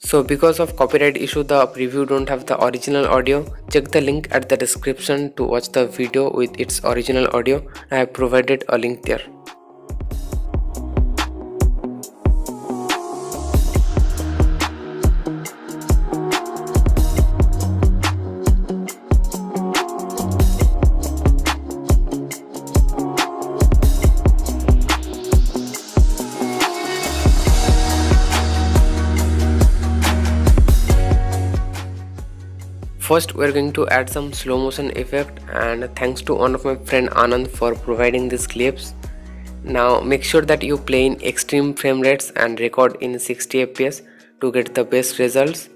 So because of copyright issue, the preview don't have the original audio. Check the link at the description to watch the video with its original audio. I have provided a link there. First, we're going to add some slow motion effect, and thanks to one of my friend Anand for providing these clips. Now make sure that you play in extreme frame rates and record in 60 fps to get the best results.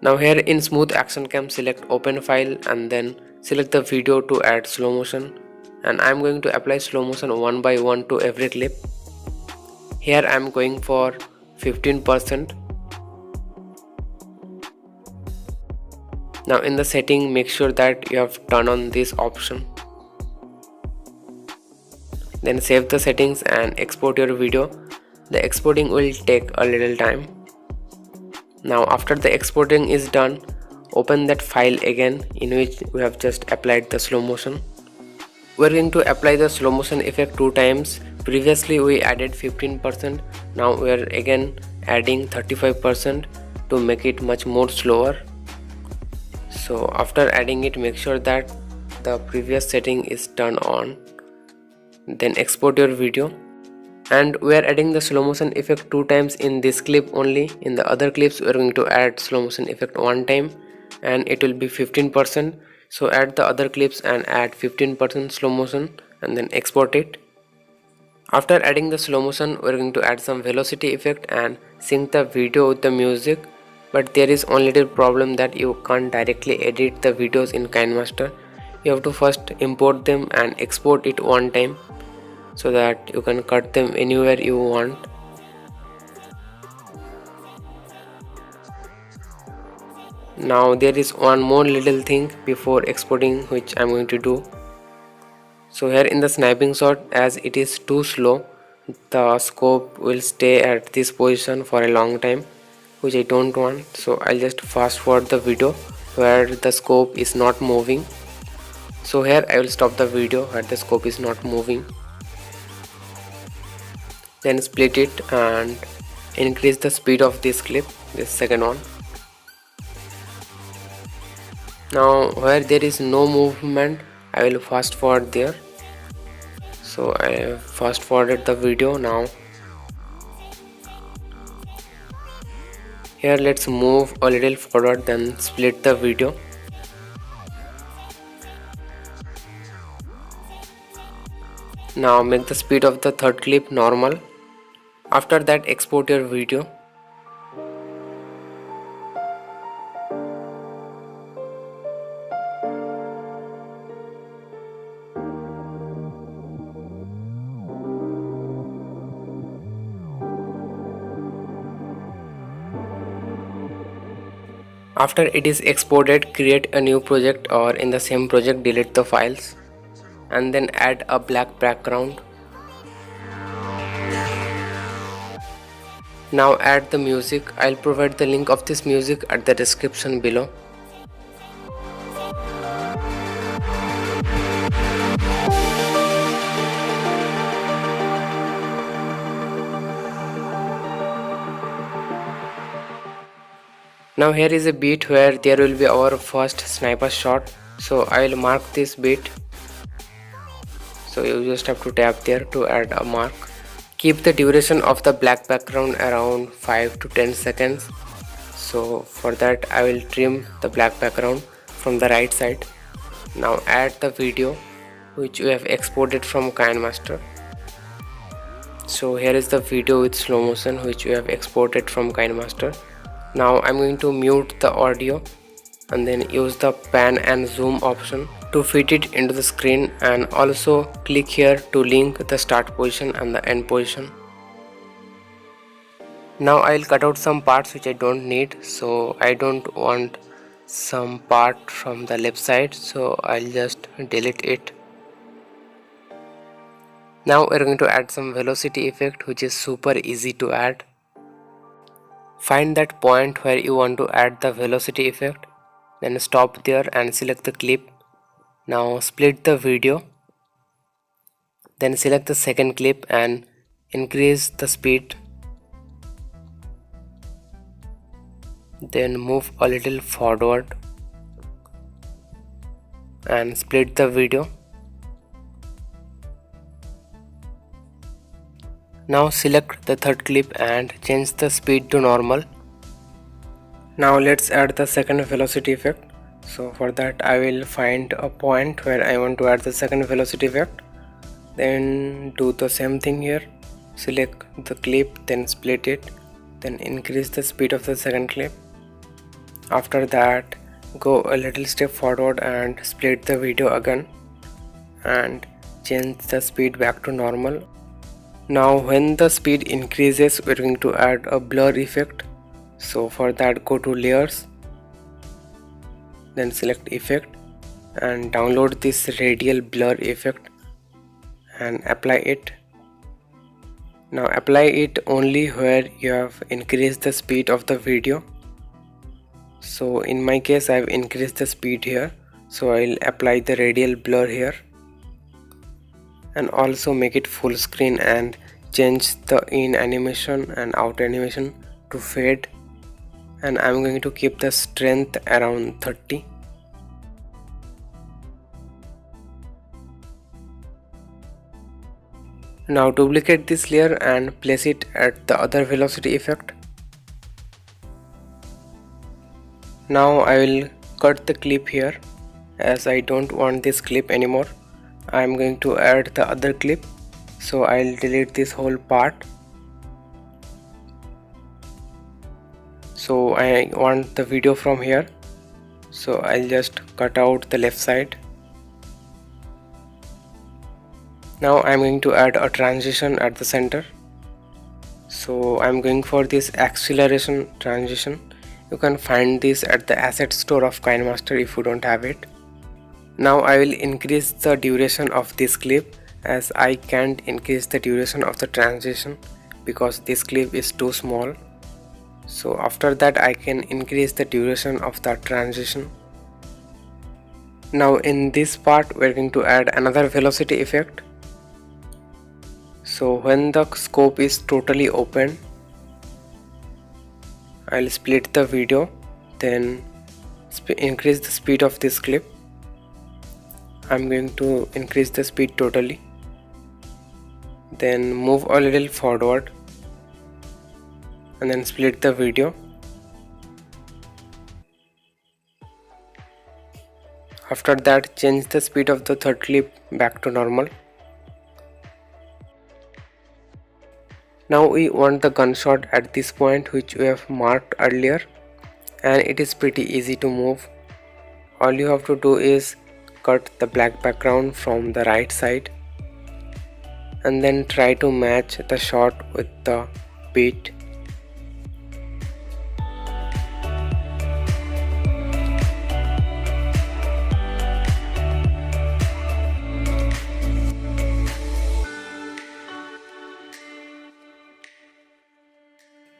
Now here in smooth action cam, select open file and then select the video to add slow motion, and I'm going to apply slow motion one by one to every clip. Here I'm going for 15%. Now in the setting, make sure that you have turned on this option. Then save the settings and export your video. The exporting will take a little time. Now after the exporting is done, open that file again in which we have just applied the slow motion. We're going to apply the slow motion effect 2 times. Previously we added 15%. Now we are again adding 35% to make it much more slower. So after adding it, make sure that the previous setting is turned on. Then export your video. And we are adding the slow motion effect 2 times in this clip only. In the other clips we are going to add slow motion effect 1 time and it will be 15%. So add the other clips and add 15% slow motion and then export it. After adding the slow motion, we are going to add some velocity effect and sync the video with the music. But there is only the problem that you can't directly edit the videos in KineMaster. You have to first import them and export it 1 time so that you can cut them anywhere you want. Now there is one more little thing before exporting which I'm going to do. So here in the sniping shot, as it is too slow, the scope will stay at this position for a long time, which I don't want. So I'll just fast forward the video where the scope is not moving. So here I will stop the video where the scope is not moving. Then split it and increase the speed of this clip, this second one. Now where there is no movement, I will fast forward there. So I fast forwarded the video. Now here let's move a little forward, then split the video. Now make the speed of the third clip normal. After that, export your video. After it is exported, create a new project, or in the same project delete the files and then add a black background. Now add the music. I'll provide the link of this music at the description below. Now here is a beat where there will be our first sniper shot. So I will mark this beat. So you just have to tap there to add a mark. Keep the duration of the black background around 5 to 10 seconds. So for that I will trim the black background from the right side. Now add the video which we have exported from KineMaster. So here is the video with slow motion which we have exported from KineMaster. Now I'm going to mute the audio and then use the pan and zoom option to fit it into the screen, and also click here to link the start position and the end position. Now I'll cut out some parts which I don't need. So I don't want some part from the left side, so I'll just delete it. Now we're going to add some velocity effect which is super easy to add. Find that point where you want to add the velocity effect, then stop there and select the clip. Now split the video, then select the second clip and increase the speed, then move a little forward and split the video. Now select the third clip and change the speed to normal. Now let's add the second velocity effect. So for that I will find a point where I want to add the second velocity effect. Then do the same thing here. Select the clip, then split it, then increase the speed of the second clip. After that go a little step forward and split the video again and change the speed back to normal. Now when the speed increases, we're going to add a blur effect. So for that go to layers, then select effect and download this radial blur effect and apply it. Now apply it only where you have increased the speed of the video. So in my case I have increased the speed here, so I'll apply the radial blur here and also make it full screen and change the in animation and out animation to fade, and I'm going to keep the strength around 30. Now duplicate this layer and place it at the other velocity effect. Now I will cut the clip here as I don't want this clip anymore. I am going to add the other clip, so I'll delete this whole part. So I want the video from here, so I'll just cut out the left side. Now I'm going to add a transition at the center, so I'm going for this acceleration transition. You can find this at the asset store of KineMaster if you don't have it. Now I will increase the duration of this clip as I can't increase the duration of the transition because this clip is too small. So after that I can increase the duration of the transition. Now in this part we're going to add another velocity effect. So when the scope is totally open, I'll split the video, then increase the speed of this clip. I'm going to increase the speed totally, then move a little forward and then split the video. After that change the speed of the third clip back to normal. Now we want the gunshot at this point which we have marked earlier, and it is pretty easy to move. All you have to do is cut the black background from the right side and then try to match the shot with the beat.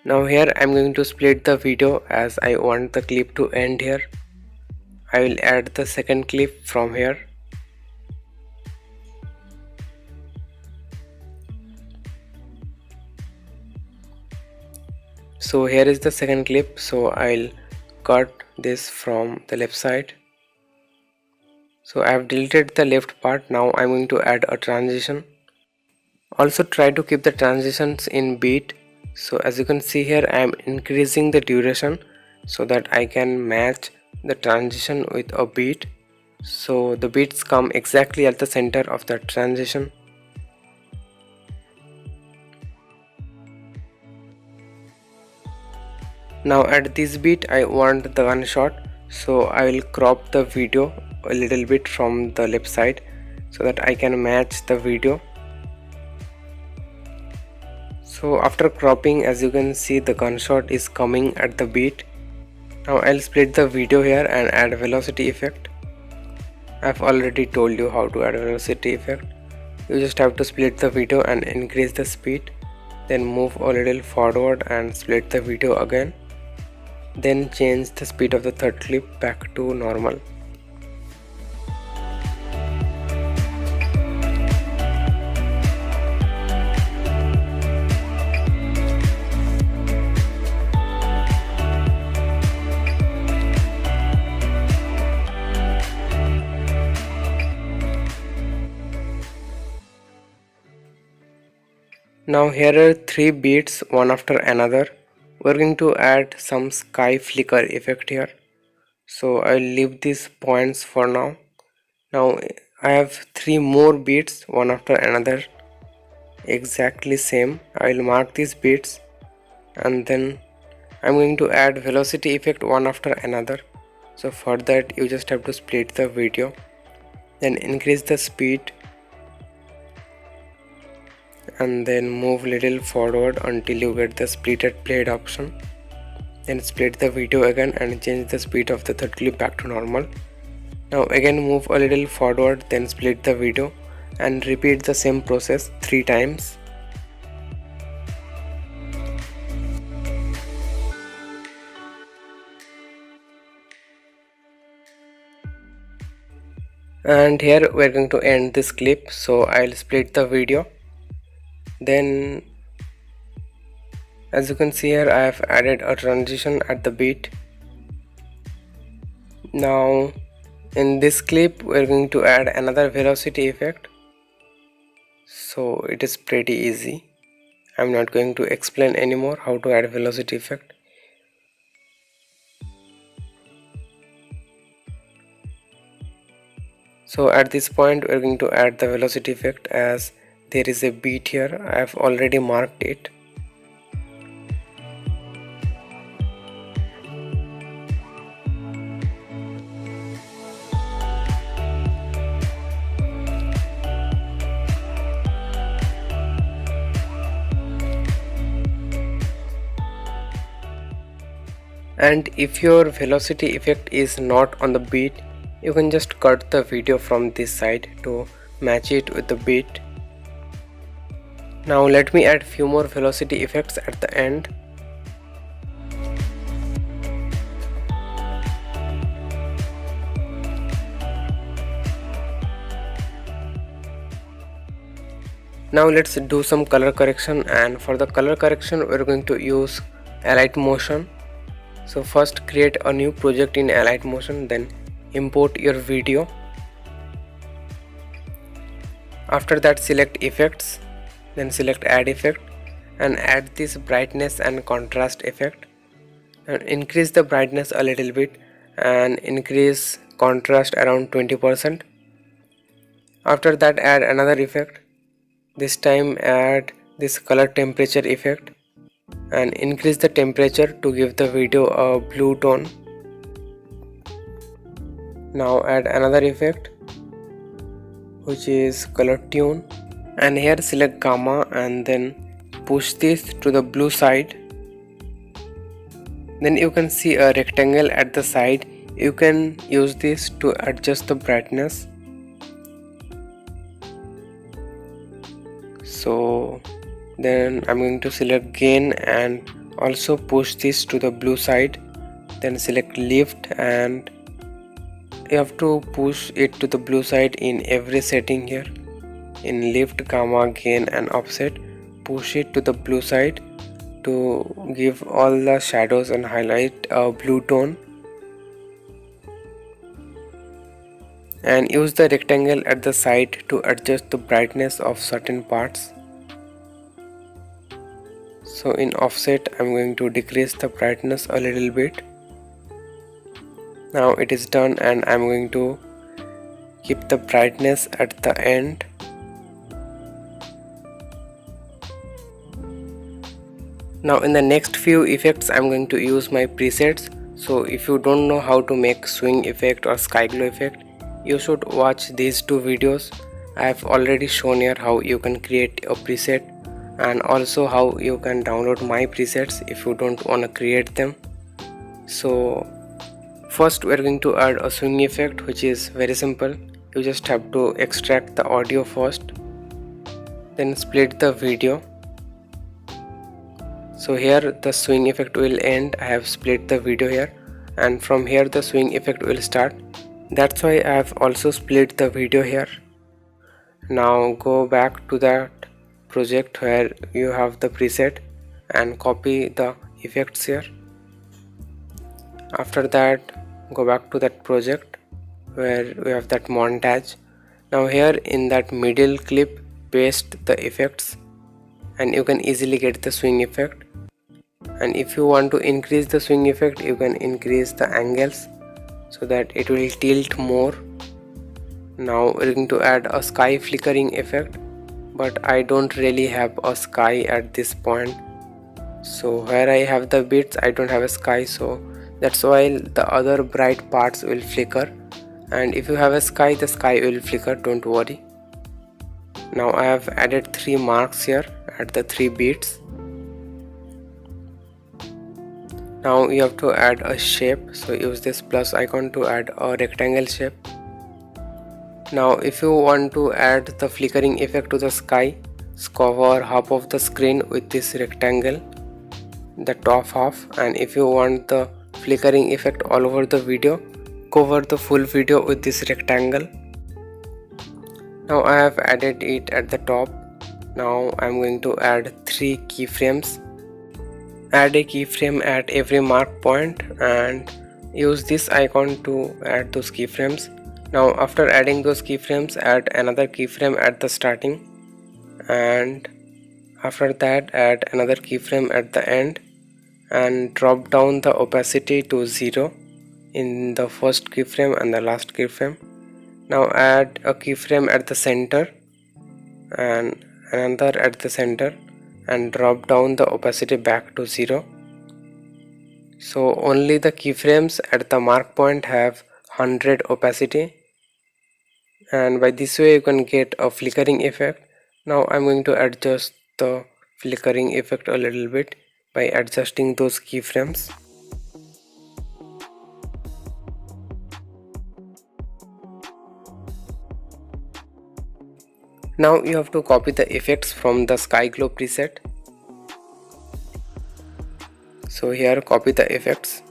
Now here I am going to split the video as I want the clip to end here. I will add the second clip from here. So here is the second clip, so I'll cut this from the left side. So I have deleted the left part. Now I'm going to add a transition. Also try to keep the transitions in beat. So as you can see here I am increasing the duration so that I can match the transition with a beat. So the beats come exactly at the center of the transition. Now at this beat I want the gunshot, so I will crop the video a little bit from the left side so that I can match the video. So after cropping, as you can see, the gunshot is coming at the beat. Now I'll split the video here and add velocity effect. I've already told you how to add velocity effect. You just have to split the video and increase the speed. then move a little forward and split the video again, then change the speed of the third clip back to normal. Now here are 3 beats one after another. We're going to add some sky flicker effect here. So I'll leave these points for now. Now I have 3 more beats one after another, exactly same. I'll mark these beats and then I'm going to add velocity effect one after another. So for that you just have to split the video, then increase the speed and then move little forward until you get the splitted played option. Then split the video again and change the speed of the third clip back to normal. Now again move a little forward, then split the video and repeat the same process 3 times. And here we're going to end this clip, so I'll split the video. Then as you can see here, I have added a transition at the beat. Now in this clip we're going to add another velocity effect, so it is pretty easy. I'm not going to explain anymore how to add velocity effect. So at this point we're going to add the velocity effect as there is a beat here. I have already marked it. And if your velocity effect is not on the beat, you can just cut the video from this side to match it with the beat. Now let me add few more velocity effects at the end. Now let's do some color correction, and for the color correction we're going to use alight motion. So first create a new project in alight motion, then import your video. After that select effects, then select add effect and add this brightness and contrast effect, and increase the brightness a little bit and increase contrast around 20%. After that add another effect, this time add this color temperature effect and increase the temperature to give the video a blue tone. Now add another effect which is color tune, and here select gamma and then push this to the blue side. Then you can see a rectangle at the side. You can use this to adjust the brightness. So then I'm going to select gain and also push this to the blue side, then select lift and you have to push it to the blue side in every setting here. In lift, gamma, gain and offset, push it to the blue side to give all the shadows and highlight a blue tone, and use the rectangle at the side to adjust the brightness of certain parts. So in offset I'm going to decrease the brightness a little bit. Now it is done, and I'm going to keep the brightness at the end. Now in the next few effects I'm going to use my presets. So if you don't know how to make swing effect or sky glow effect, you should watch these 2 videos. I have already shown here how you can create a preset and also how you can download my presets if you don't want to create them. So first we are going to add a swing effect, which is very simple. You just have to extract the audio first, then split the video, So here the swing effect will end. I have split the video here, and from here the swing effect will start. That's why I have also split the video here. Now go back to that project where you have the preset and copy the effects here. After that, go back to that project where we have that montage. Now here in that middle clip, paste the effects and you can easily get the swing effect. And if you want to increase the swing effect, you can increase the angles so that it will tilt more. Now we're going to add a sky flickering effect, but I don't really have a sky at this point. So where I have the bits, I don't have a sky, so that's why the other bright parts will flicker. And if you have a sky, the sky will flicker, don't worry. Now I have added 3 marks here at the 3 bits. Now you have to add a shape, so use this plus icon to add a rectangle shape. Now if you want to add the flickering effect to the sky, cover half of the screen with this rectangle, the top half, and if you want the flickering effect all over the video, cover the full video with this rectangle. Now I have added it at the top. Now I am going to add 3 keyframes. Add a keyframe at every mark point and use this icon to add those keyframes. Now after adding those keyframes, add another keyframe at the starting, and after that add another keyframe at the end, and drop down the opacity to 0 in the first keyframe and the last keyframe. Now add a keyframe at the center and another at the center, and drop down the opacity back to 0. So only the keyframes at the mark point have 100 opacity, and by this way you can get a flickering effect. Now I'm going to adjust the flickering effect a little bit by adjusting those keyframes. Now you have to copy the effects from the sky glow preset. So here copy the effects.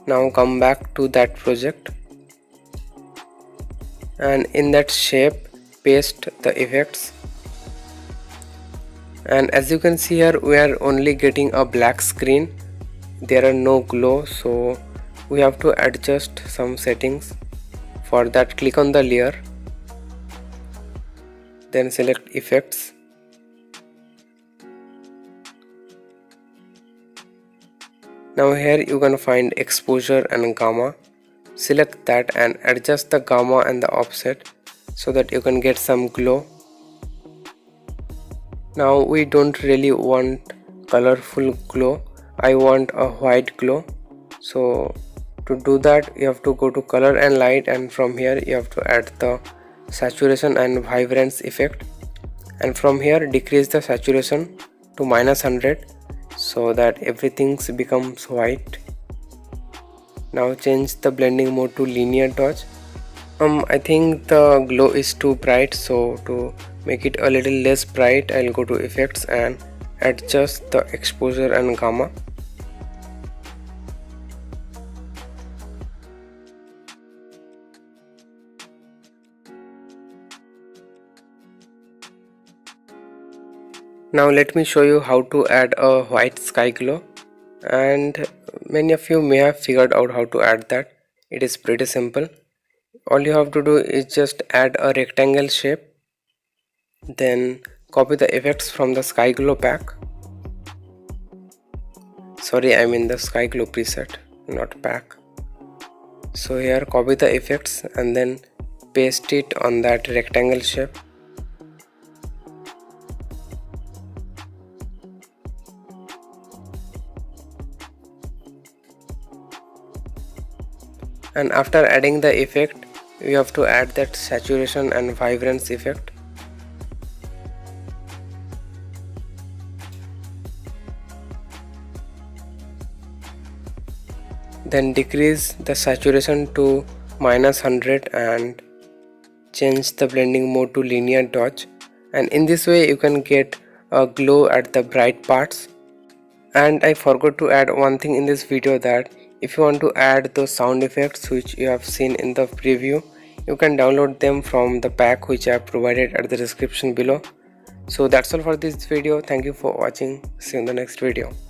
Now come back to that project and in that shape paste the effects. And as you can see here, we are only getting a black screen. There are no glow, so we have to adjust some settings. For that, click on the layer, then select effects. Now here you can find exposure and gamma. Select that and adjust the gamma and the offset so that you can get some glow. Now we don't really want colorful glow, I want a white glow. So to do that you have to go to color and light, and from here you have to add the saturation and vibrance effect, and from here decrease the saturation to -100 so that everything becomes white. Now change the blending mode to linear dodge. I think the glow is too bright, so to make it a little less bright, I'll go to effects and adjust the exposure and gamma. Now let me show you how to add a white sky glow, and many of you may have figured out how to add that. It is pretty simple. All you have to do is just add a rectangle shape, then copy the effects from the sky glow pack. Sorry, I mean the sky glow preset, not pack. So here copy the effects and then paste it on that rectangle shape. And after adding the effect, you have to add that saturation and vibrance effect. Then decrease the saturation to -100 and change the blending mode to linear dodge, and in this way you can get a glow at the bright parts. And I forgot to add one thing in this video, that if you want to add those sound effects which you have seen in the preview, you can download them from the pack which I have provided at the description below. So that's all for this video. Thank you for watching. See you in the next video.